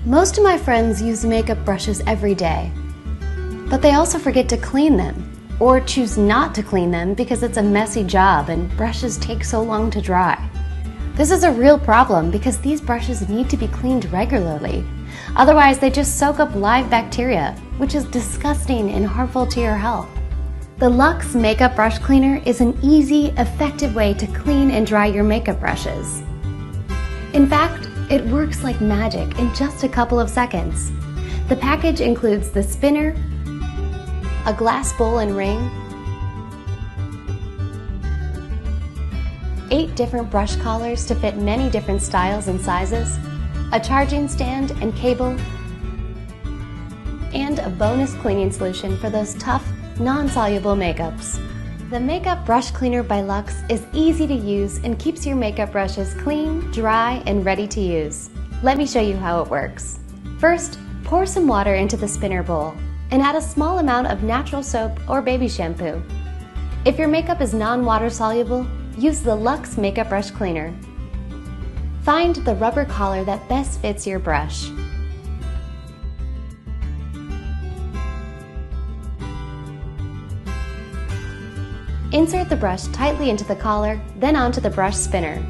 Most of my friends use makeup brushes every day, but they also forget to clean them or choose not to clean them because it's a messy job and brushes take so long to dry. This is a real problem because these brushes need to be cleaned regularly. Otherwise, they just soak up live bacteria, which is disgusting and harmful to your health. The Luxe Makeup Brush Cleaner is an easy, effective way to clean and dry your makeup brushes. In fact, it works like magic in just a couple of seconds. The package includes the spinner, a glass bowl and ring, 8 different brush collars to fit many different styles and sizes, a charging stand and cable, and a bonus cleaning solution for those tough, non-soluble makeups. The Makeup Brush Cleaner by Luxe is easy to use and keeps your makeup brushes clean, dry, and ready to use. Let me show you how it works. First, pour some water into the spinner bowl and add a small amount of natural soap or baby shampoo. If your makeup is non-water soluble, use the Luxe Makeup Brush Cleaner. Find the rubber collar that best fits your brush. Insert the brush tightly into the collar, then onto the brush spinner.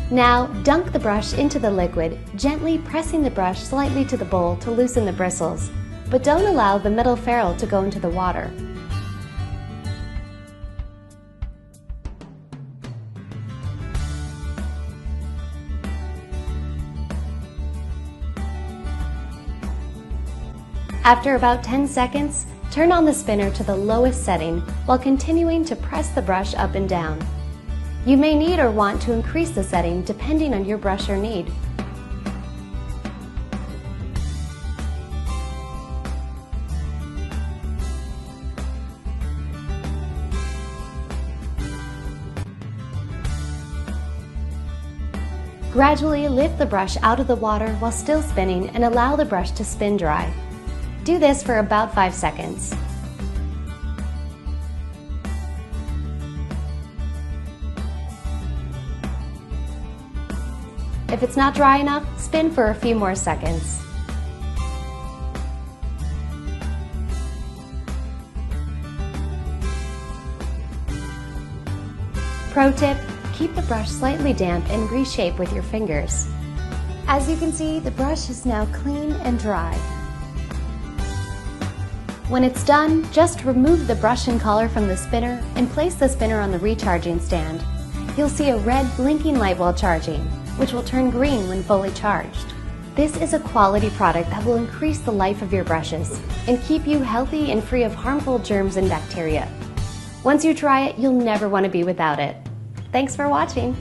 Now, dunk the brush into the liquid, gently pressing the brush slightly to the bowl to loosen the bristles, but don't allow the metal ferrule to go into the water. After about 10 seconds, turn on the spinner to the lowest setting while continuing to press the brush up and down. You may need or want to increase the setting depending on your brush or need. Gradually lift the brush out of the water while still spinning and allow the brush to spin dry. Do this for about 5 seconds. If it's not dry enough, spin for a few more seconds. Pro tip, keep the brush slightly damp and reshape with your fingers. As you can see, the brush is now clean and dry. When it's done, just remove the brush and collar from the spinner and place the spinner on the recharging stand. You'll see a red blinking light while charging, which will turn green when fully charged. This is a quality product that will increase the life of your brushes and keep you healthy and free of harmful germs and bacteria. Once you try it, you'll never want to be without it. Thanks for watching.